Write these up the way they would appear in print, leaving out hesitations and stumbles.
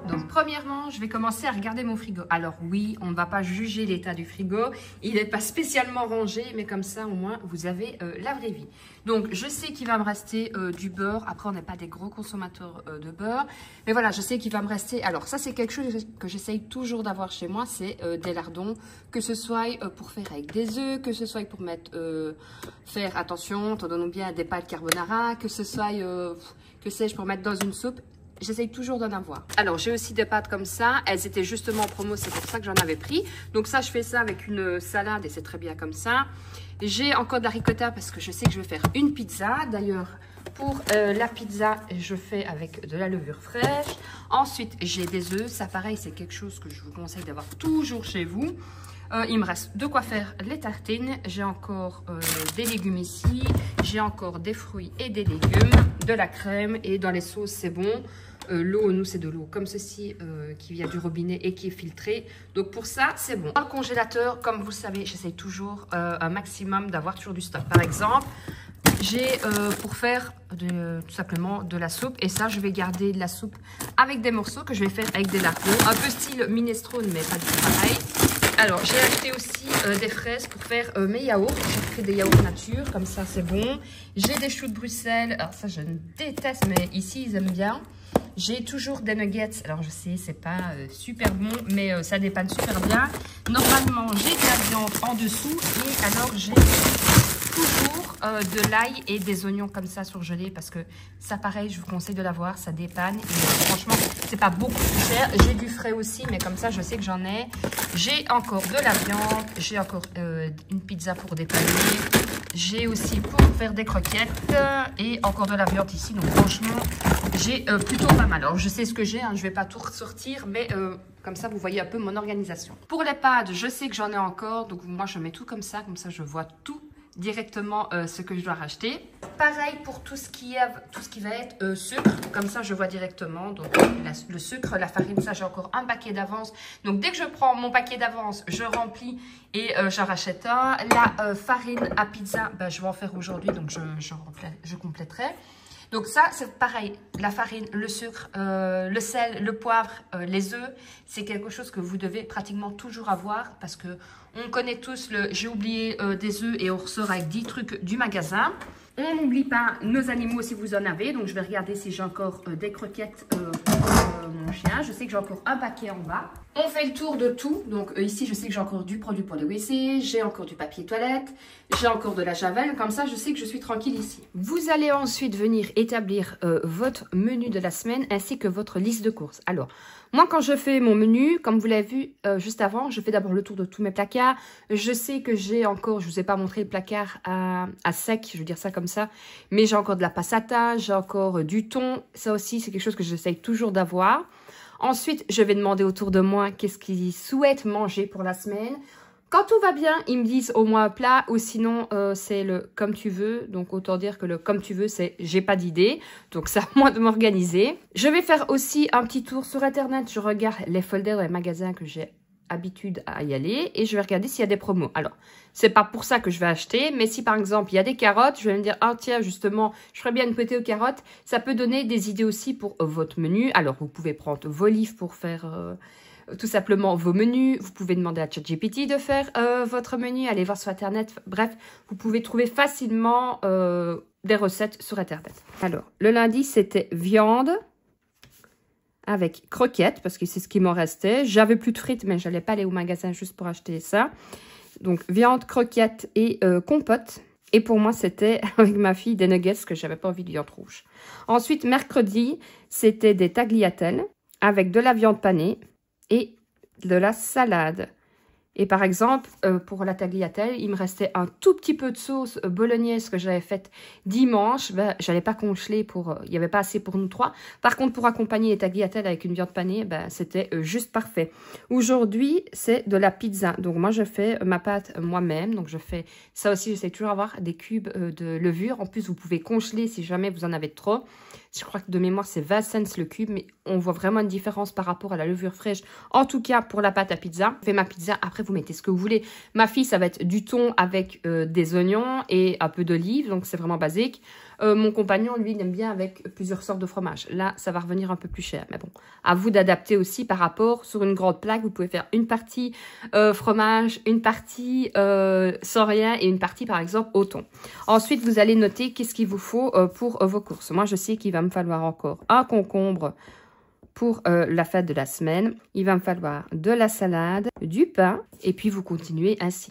Donc premièrement, je vais commencer à regarder mon frigo. Alors oui, on ne va pas juger l'état du frigo. Il n'est pas spécialement rangé, mais comme ça au moins vous avez la vraie vie. Donc je sais qu'il va me rester du beurre. Après on n'est pas des gros consommateurs de beurre. Mais voilà, je sais qu'il va me rester... Alors ça c'est quelque chose que j'essaye toujours d'avoir chez moi. C'est des lardons. Que ce soit pour faire avec des œufs, que ce soit pour mettre... faire attention, t'en donne bien des pâtes carbonara. Que ce soit... que sais-je, pour mettre dans une soupe. J'essaye toujours d'en avoir. Alors, j'ai aussi des pâtes comme ça. Elles étaient justement en promo, c'est pour ça que j'en avais pris. Donc ça, je fais ça avec une salade et c'est très bien comme ça. J'ai encore de la ricotta parce que je sais que je vais faire une pizza. D'ailleurs, pour la pizza, je fais avec de la levure fraîche. Ensuite, j'ai des œufs. Ça, pareil, c'est quelque chose que je vous conseille d'avoir toujours chez vous. Il me reste de quoi faire les tartines. J'ai encore des légumes ici. J'ai encore des fruits et des légumes. De la crème et dans les sauces, c'est bon. L'eau, nous, c'est de l'eau comme ceci qui vient du robinet et qui est filtrée. Donc, pour ça, c'est bon. Dans le congélateur, comme vous le savez, j'essaye toujours un maximum d'avoir toujours du stock. Par exemple, j'ai pour faire tout simplement de la soupe. Et ça, je vais garder de la soupe avec des morceaux que je vais faire avec des lardons. Un peu style minestrone, mais pas du tout pareil. Alors, j'ai acheté aussi des fraises pour faire mes yaourts. J'ai pris des yaourts nature, comme ça, c'est bon. J'ai des choux de Bruxelles. Alors, ça, je déteste, mais ici, ils aiment bien. J'ai toujours des nuggets. Alors, je sais, c'est pas super bon, mais ça dépanne super bien. Normalement, j'ai de la viande en dessous. Et alors, j'ai toujours de l'ail et des oignons comme ça surgelés parce que ça, pareil, je vous conseille de l'avoir. Ça dépanne. Et, franchement, c'est pas beaucoup plus cher. J'ai du frais aussi, mais comme ça, je sais que j'en ai. J'ai encore de la viande. J'ai encore une pizza pour dépanner. J'ai aussi pour faire des croquettes et encore de la viande ici. Donc franchement, j'ai plutôt pas mal. Alors je sais ce que j'ai, hein, je vais pas tout ressortir, mais comme ça vous voyez un peu mon organisation. Pour les pâtes, je sais que j'en ai encore. Donc moi je mets tout comme ça je vois tout directement ce que je dois racheter. Pareil pour tout ce qui va être sucre, comme ça je vois directement. Donc le sucre, la farine, ça j'ai encore un paquet d'avance. Donc dès que je prends mon paquet d'avance, je remplis et j'en rachète un. La farine à pizza, ben, je vais en faire aujourd'hui, donc je compléterai. Donc ça, c'est pareil, la farine, le sucre, le sel, le poivre, les œufs, c'est quelque chose que vous devez pratiquement toujours avoir parce que on connaît tous le « j'ai oublié des œufs » et on ressort avec 10 trucs du magasin. On n'oublie pas nos animaux si vous en avez, donc je vais regarder si j'ai encore des croquettes pour mon chien. Je sais que j'ai encore un paquet en bas. On fait le tour de tout, donc ici je sais que j'ai encore du produit pour les WC, j'ai encore du papier toilette, j'ai encore de la javel, comme ça je sais que je suis tranquille ici. Vous allez ensuite venir établir votre menu de la semaine ainsi que votre liste de courses. Alors, moi quand je fais mon menu, comme vous l'avez vu juste avant, je fais d'abord le tour de tous mes placards. Je sais que j'ai encore, je ne vous ai pas montré le placard à sec, je veux dire ça comme ça, mais j'ai encore de la passata, j'ai encore du thon, ça aussi c'est quelque chose que j'essaye toujours d'avoir. Ensuite, je vais demander autour de moi qu'est-ce qu'ils souhaitent manger pour la semaine. Quand tout va bien, ils me disent au moins un plat ou sinon c'est le comme tu veux. Donc autant dire que le comme tu veux, c'est j'ai pas d'idée. Donc c'est à moi de m'organiser. Je vais faire aussi un petit tour sur internet. Je regarde les folders dans les magasins que j'ai habitude à y aller et je vais regarder s'il y a des promos. Alors, c'est pas pour ça que je vais acheter, mais si par exemple il y a des carottes, je vais me dire, ah tiens, justement, je ferais bien une potée aux carottes, ça peut donner des idées aussi pour votre menu. Alors, vous pouvez prendre vos livres pour faire tout simplement vos menus, vous pouvez demander à ChatGPT de faire votre menu, aller voir sur internet, bref, vous pouvez trouver facilement des recettes sur internet. Alors, le lundi, c'était viande avec croquettes, parce que c'est ce qui m'en restait. J'avais plus de frites, mais j'allais pas aller au magasin juste pour acheter ça. Donc, viande, croquettes et compote. Et pour moi, c'était, avec ma fille, des nuggets, parce que j'avais pas envie de viande rouge. Ensuite, mercredi, c'était des tagliatelles avec de la viande panée et de la salade. Et par exemple, pour la tagliatelle, il me restait un tout petit peu de sauce bolognaise que j'avais faite dimanche. Ben, je n'allais pas congeler pour... il n'y avait pas assez pour nous trois. Par contre, pour accompagner les tagliatelles avec une viande panée, ben, c'était juste parfait. Aujourd'hui, c'est de la pizza. Donc, moi, je fais ma pâte moi-même. Donc, je fais ça aussi. J'essaie toujours d'avoir des cubes de levure. En plus, vous pouvez congeler si jamais vous en avez trop. Je crois que de mémoire, c'est 20 cents le cube. Mais on voit vraiment une différence par rapport à la levure fraîche. En tout cas, pour la pâte à pizza. Je fais ma pizza. Après, vous mettez ce que vous voulez. Ma fille, ça va être du thon avec des oignons et un peu d'olive. Donc, c'est vraiment basique. Mon compagnon, lui, il aime bien avec plusieurs sortes de fromages. Là, ça va revenir un peu plus cher. Mais bon, à vous d'adapter aussi par rapport sur une grande plaque. Vous pouvez faire une partie fromage, une partie sans rien et une partie, par exemple, au thon. Ensuite, vous allez noter qu'est-ce qu'il vous faut pour vos courses. Moi, je sais qu'il va me falloir encore un concombre pour la fête de la semaine. Il va me falloir de la salade, du pain et puis vous continuez ainsi.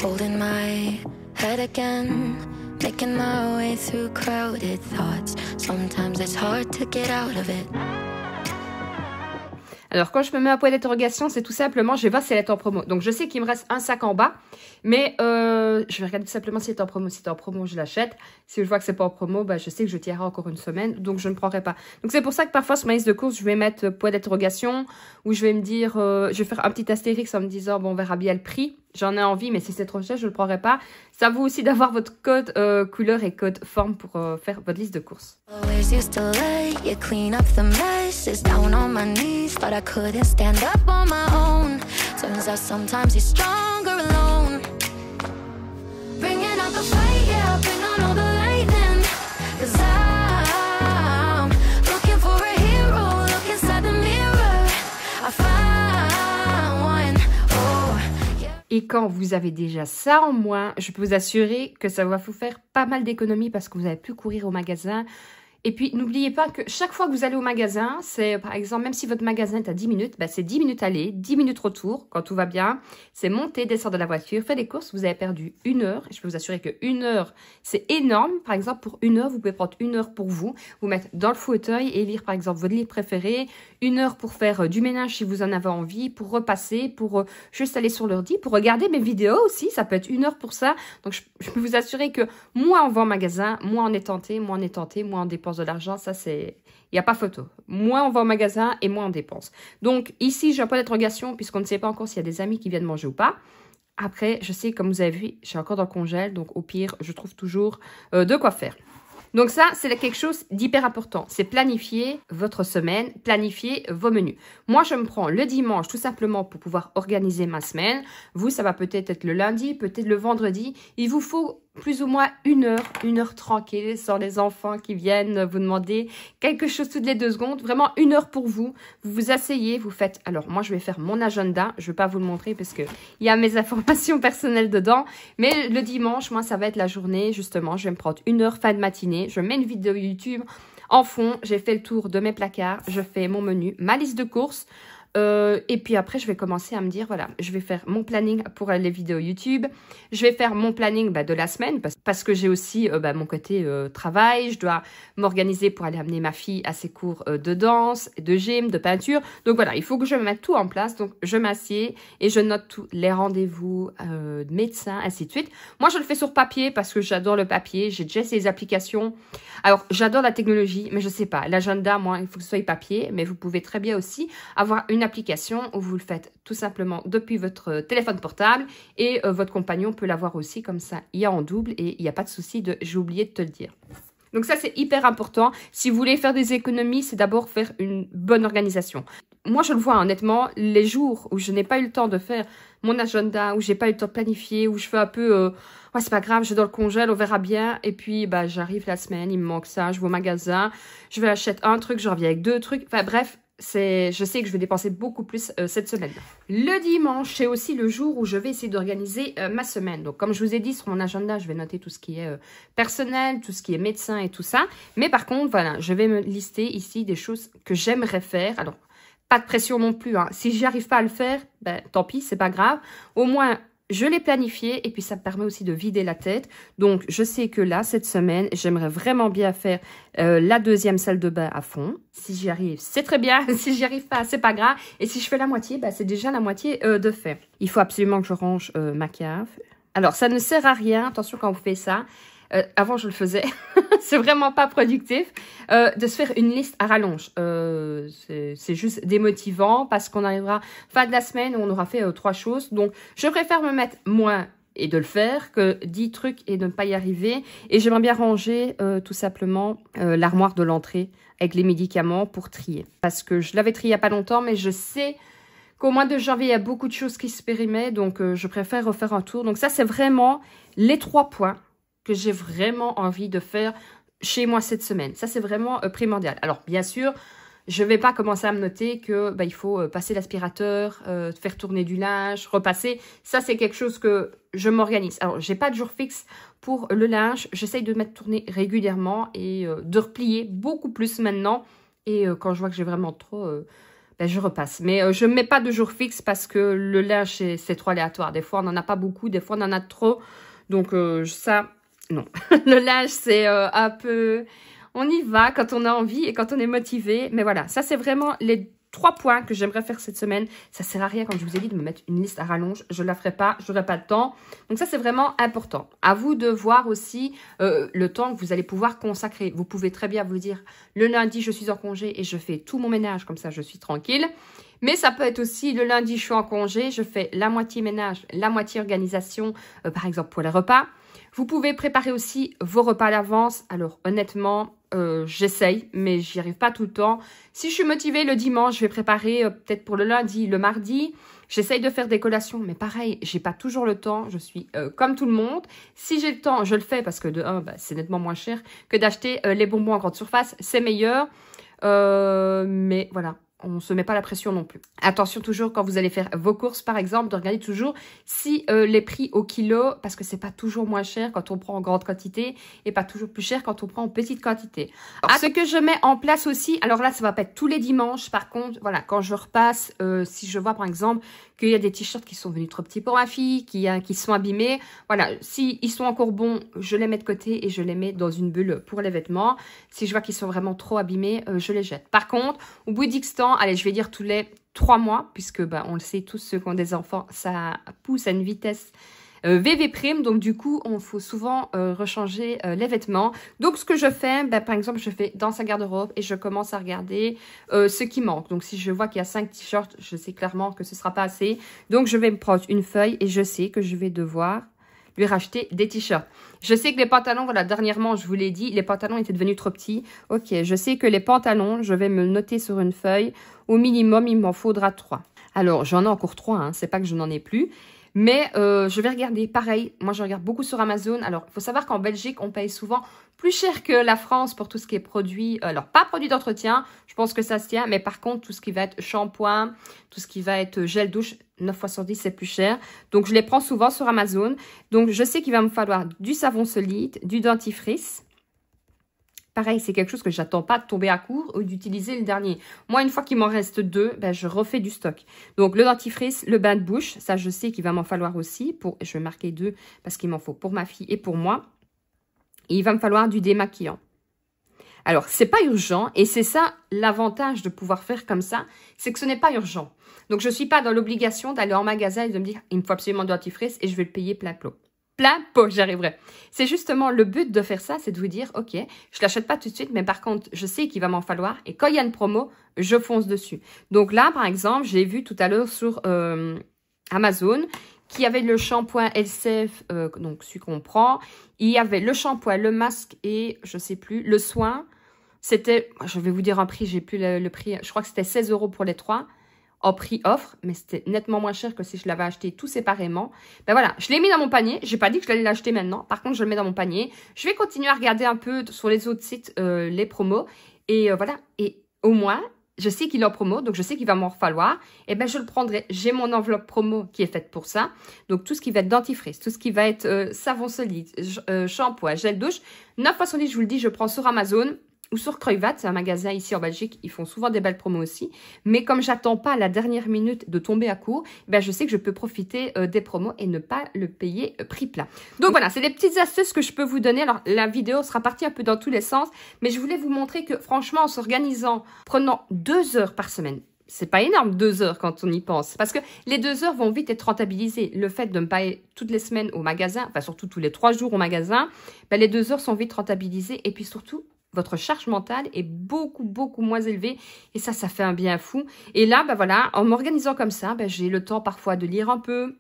Holding my head again, making my way through crowded thoughts. Sometimes it's hard to get out of it. Alors, quand je me mets un point d'interrogation, c'est tout simplement, je vais voir si elle est en promo. Donc, je sais qu'il me reste un sac en bas, mais je vais regarder tout simplement si elle est en promo. Si c'est en promo, je l'achète. Si je vois que c'est pas en promo, bah, je sais que je tirerai encore une semaine, donc je ne prendrai pas. Donc, c'est pour ça que parfois, sur ma liste de courses, je vais mettre point d'interrogation, ou je vais me dire, je vais faire un petit astérix en me disant, bon, on verra bien le prix. J'en ai envie, mais si c'est trop cher, je ne le prendrai pas. Ça vaut aussi d'avoir votre code couleur et code forme pour faire votre liste de courses. Always used to let you clean up the messes down on my knees, but I couldn't stand up on my own. Turns out sometimes you're stronger alone. Bringing out the fight, yeah, bring on all the lightning. 'Cause I'm looking for a hero, look inside the mirror. I found one. Oh, yeah. Et quand vous avez déjà ça en moins, je peux vous assurer que ça va vous faire pas mal d'économies parce que vous n'avez plus courir au magasin. Et puis, n'oubliez pas que chaque fois que vous allez au magasin, c'est par exemple, même si votre magasin est à 10 minutes, bah, c'est 10 minutes aller, 10 minutes retour, quand tout va bien. C'est monter, descendre de la voiture, faire des courses, vous avez perdu 1 heure. Et je peux vous assurer que 1 heure, c'est énorme. Par exemple, pour 1 heure, vous pouvez prendre 1 heure pour vous mettre dans le fauteuil et lire par exemple votre livre préféré. 1 heure pour faire du ménage si vous en avez envie, pour repasser, pour juste aller sur l'ordi, pour regarder mes vidéos aussi. Ça peut être 1 heure pour ça. Donc, je peux vous assurer que moins on va en magasin, moins on est tenté, moins on dépense de l'argent, ça c'est, il n'y a pas photo. Moins on va au magasin et moins on dépense. Donc ici, j'ai un point d'interrogation puisqu'on ne sait pas encore s'il y a des amis qui viennent manger ou pas. Après, je sais, comme vous avez vu, j'ai encore dans le congèle, donc au pire, je trouve toujours de quoi faire. Donc ça, c'est quelque chose d'hyper important. C'est planifier votre semaine, planifier vos menus. Moi, je me prends le dimanche tout simplement pour pouvoir organiser ma semaine. Vous, ça va peut-être être le lundi, peut-être le vendredi. Il vous faut plus ou moins 1 heure tranquille, sans les enfants qui viennent vous demander quelque chose toutes les 2 secondes. Vraiment 1 heure pour vous. Vous vous asseyez, vous faites... Alors, moi, je vais faire mon agenda. Je ne vais pas vous le montrer parce qu'il y a mes informations personnelles dedans. Mais le dimanche, moi, ça va être la journée, justement. Je vais me prendre 1 heure fin de matinée. Je mets une vidéo YouTube en fond. J'ai fait le tour de mes placards. Je fais mon menu, ma liste de courses. Et puis après, je vais commencer à me dire, voilà, je vais faire mon planning pour les vidéos YouTube. Je vais faire mon planning de la semaine parce que j'ai aussi mon côté travail. Je dois m'organiser pour aller amener ma fille à ses cours de danse, de gym, de peinture. Donc voilà, il faut que je mette tout en place. Donc je m'assieds et je note tous les rendez-vous de médecins, ainsi de suite. Moi, je le fais sur papier parce que j'adore le papier. J'ai déjà ces applications. Alors, j'adore la technologie, mais je sais pas. L'agenda, moi, il faut que ce soit papier. Mais vous pouvez très bien aussi avoir une application où vous le faites tout simplement depuis votre téléphone portable et votre compagnon peut l'avoir aussi, comme ça il y a en double et il n'y a pas de souci de j'ai oublié de te le dire. Donc ça c'est hyper important. Si vous voulez faire des économies, c'est d'abord faire une bonne organisation. Moi je le vois honnêtement, les jours où je n'ai pas eu le temps de faire mon agenda, où j'ai pas eu le temps de planifier, où je fais un peu ouais, c'est pas grave, je suis dans le congèle, on verra bien. Et puis j'arrive la semaine, il me manque ça, je vais au magasin, je vais acheter un truc, je reviens avec 2 trucs. Enfin bref, je sais que je vais dépenser beaucoup plus cette semaine. Le dimanche, c'est aussi le jour où je vais essayer d'organiser ma semaine. Donc, comme je vous ai dit, sur mon agenda, je vais noter tout ce qui est personnel, tout ce qui est médecin et tout ça. Mais par contre, voilà, je vais me lister ici des choses que j'aimerais faire. Alors, pas de pression non plus, hein. Si j'y arrive pas à le faire, tant pis, c'est pas grave. Au moins, je l'ai planifié et puis ça me permet aussi de vider la tête. Donc, je sais que là, cette semaine, j'aimerais vraiment bien faire la 2e salle de bain à fond. Si j'y arrive, c'est très bien. Si j'y arrive pas, c'est pas grave. Et si je fais la moitié, c'est déjà la moitié de fait. Il faut absolument que je range ma cave. Alors, ça ne sert à rien, attention quand vous faites ça. Avant, je le faisais. C'est vraiment pas productif de se faire une liste à rallonge. C'est juste démotivant parce qu'on arrivera fin de la semaine où on aura fait 3 choses. Donc, je préfère me mettre moins et de le faire que 10 trucs et de ne pas y arriver. Et j'aimerais bien ranger tout simplement l'armoire de l'entrée avec les médicaments pour trier. Parce que je l'avais trié il n'y a pas longtemps, mais je sais qu'au mois de janvier, il y a beaucoup de choses qui se périmettent, donc je préfère refaire un tour. Donc ça, c'est vraiment les 3 points que j'ai vraiment envie de faire chez moi cette semaine. Ça, c'est vraiment primordial. Alors, bien sûr, je ne vais pas commencer à me noter que il faut passer l'aspirateur, faire tourner du linge, repasser. Ça, c'est quelque chose que je m'organise. Alors, j'ai pas de jour fixe pour le linge. J'essaye de mettre tourner régulièrement et de replier beaucoup plus maintenant. Et quand je vois que j'ai vraiment trop, je repasse. Mais je ne mets pas de jour fixe parce que le linge, c'est trop aléatoire. Des fois, on n'en a pas beaucoup. Des fois, on en a trop. Donc, ça, non. Le linge, c'est un peu... On y va quand on a envie et quand on est motivé. Mais voilà, ça, c'est vraiment les 3 points que j'aimerais faire cette semaine. Ça sert à rien, comme je vous ai dit, de me mettre une liste à rallonge. Je ne la ferai pas, je n'aurai pas le temps. Donc ça, c'est vraiment important. À vous de voir aussi le temps que vous allez pouvoir consacrer. Vous pouvez très bien vous dire, le lundi, je suis en congé et je fais tout mon ménage. Comme ça, je suis tranquille. Mais ça peut être aussi, le lundi, je suis en congé. Je fais la moitié ménage, la moitié organisation, par exemple, pour les repas. Vous pouvez préparer aussi vos repas à l'avance. Alors, honnêtement... j'essaye, mais j'y arrive pas tout le temps. Si je suis motivée le dimanche, je vais préparer peut-être pour le lundi, le mardi. J'essaye de faire des collations, mais pareil, j'ai pas toujours le temps. Je suis comme tout le monde. Si j'ai le temps, je le fais parce que de 1, c'est nettement moins cher que d'acheter les bonbons en grande surface. C'est meilleur. Mais voilà. On ne se met pas la pression non plus. Attention toujours quand vous allez faire vos courses, par exemple, de regarder toujours si les prix au kilo, parce que c'est pas toujours moins cher quand on prend en grande quantité et pas toujours plus cher quand on prend en petite quantité. Alors, ce que je mets en place aussi, alors là, ça va pas être tous les dimanches. Par contre, voilà, quand je repasse, si je vois par exemple qu'il y a des t-shirts qui sont venus trop petits pour ma fille, qui sont abîmés, voilà, si ils sont encore bons, je les mets de côté et je les mets dans une bulle pour les vêtements. Si je vois qu'ils sont vraiment trop abîmés, je les jette. Par contre, au bout d'X temps, allez, je vais dire tous les 3 mois, puisque on le sait tous, ceux qui ont des enfants, ça pousse à une vitesse VV', donc du coup, on faut souvent rechanger les vêtements. Donc, ce que je fais, par exemple, je fais dans sa garde-robe et je commence à regarder ce qui manque. Donc, si je vois qu'il y a 5 t-shirts, je sais clairement que ce ne sera pas assez. Donc, je vais me prendre une feuille et je sais que je vais devoir lui racheter des t-shirts. Je sais que les pantalons, voilà, dernièrement, je vous l'ai dit, les pantalons étaient devenus trop petits. Ok, je sais que les pantalons, je vais me le noter sur une feuille. Au minimum, il m'en faudra 3. Alors, j'en ai encore 3, hein, c'est pas que je n'en ai plus. Mais je vais regarder, pareil, moi je regarde beaucoup sur Amazon. Alors, il faut savoir qu'en Belgique, on paye souvent plus cher que la France pour tout ce qui est produit. Alors, pas produit d'entretien, je pense que ça se tient. Mais par contre, tout ce qui va être shampoing, tout ce qui va être gel douche, 9 fois sur 10, c'est plus cher. Donc, je les prends souvent sur Amazon. Donc, je sais qu'il va me falloir du savon solide, du dentifrice. Pareil, c'est quelque chose que j'attends pas de tomber à court ou d'utiliser le dernier. Moi, une fois qu'il m'en reste 2, je refais du stock. Donc, le dentifrice, le bain de bouche, ça, je sais qu'il va m'en falloir aussi. Je vais marquer 2 parce qu'il m'en faut pour ma fille et pour moi. Et il va me falloir du démaquillant. Alors, c'est pas urgent et c'est ça l'avantage de pouvoir faire comme ça, c'est que ce n'est pas urgent. Donc, je suis pas dans l'obligation d'aller en magasin et de me dire, il me faut absolument du dentifrice et je vais le payer plein pot. Plein pot, j'y arriverai. C'est justement le but de faire ça, c'est de vous dire, ok, je l'achète pas tout de suite, mais par contre, je sais qu'il va m'en falloir. Et quand il y a une promo, je fonce dessus. Donc là, par exemple, j'ai vu tout à l'heure sur Amazon qu'il y avait le shampoing LCF, donc celui qu'on prend. Il y avait le shampoing, le masque et, je sais plus, le soin. C'était, je vais vous dire un prix, j'ai plus le prix, je crois que c'était 16 € pour les 3. En prix offre, mais c'était nettement moins cher que si je l'avais acheté tout séparément. Ben voilà, je l'ai mis dans mon panier. J'ai pas dit que je l'allais l'acheter maintenant. Par contre, je le mets dans mon panier. Je vais continuer à regarder un peu sur les autres sites les promos. Et voilà, et au moins, je sais qu'il est en promo, donc je sais qu'il va m'en falloir. Et ben je le prendrai. J'ai mon enveloppe promo qui est faite pour ça. Donc tout ce qui va être dentifrice, tout ce qui va être savon solide, shampoing, gel douche. 9 fois sur 10, je vous le dis, je prends sur Amazon. Ou sur Kruidvat, c'est un magasin ici en Belgique, ils font souvent des belles promos aussi. Mais comme j'attends pas à la dernière minute de tomber à court, je sais que je peux profiter des promos et ne pas le payer prix plat. Donc voilà, c'est des petites astuces que je peux vous donner. Alors la vidéo sera partie un peu dans tous les sens, mais je voulais vous montrer que franchement, en s'organisant, prenant 2 heures par semaine, c'est pas énorme 2 heures quand on y pense. Parce que les 2 heures vont vite être rentabilisées. Le fait de me payer toutes les semaines au magasin, enfin surtout tous les 3 jours au magasin, les 2 heures sont vite rentabilisées. Et puis surtout, votre charge mentale est beaucoup, beaucoup moins élevée. Et ça fait un bien fou. Et là, voilà, en m'organisant comme ça, j'ai le temps parfois de lire un peu.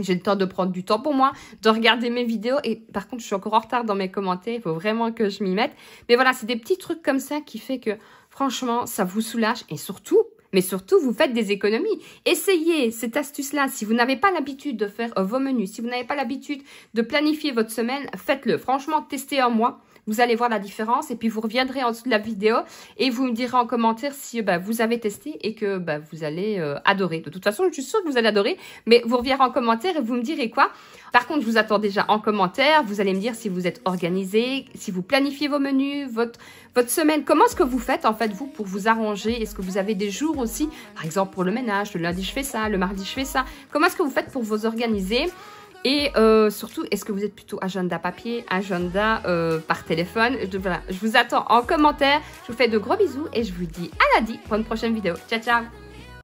J'ai le temps de prendre du temps pour moi, de regarder mes vidéos. Et par contre, je suis encore en retard dans mes commentaires. Il faut vraiment que je m'y mette. Mais voilà, c'est des petits trucs comme ça qui fait que, franchement, ça vous soulage. Et surtout, Mais surtout, vous faites des économies. Essayez cette astuce-là. Si vous n'avez pas l'habitude de faire vos menus, si vous n'avez pas l'habitude de planifier votre semaine, faites-le. Franchement, testez un mois. Vous allez voir la différence et puis vous reviendrez en dessous de la vidéo et vous me direz en commentaire si vous avez testé et que vous allez adorer. De toute façon, je suis sûre que vous allez adorer, mais vous reviendrez en commentaire et vous me direz quoi. Par contre, je vous attends déjà en commentaire. Vous allez me dire si vous êtes organisé, si vous planifiez vos menus, votre semaine. Comment est-ce que vous faites en fait vous pour vous arranger? Est-ce que vous avez des jours aussi? Par exemple pour le ménage, le lundi je fais ça, le mardi je fais ça. Comment est-ce que vous faites pour vous organiser? Et surtout, est-ce que vous êtes plutôt agenda papier, agenda par téléphone? Voilà, je vous attends en commentaire. Je vous fais de gros bisous et je vous dis à lundi pour une prochaine vidéo. Ciao, ciao!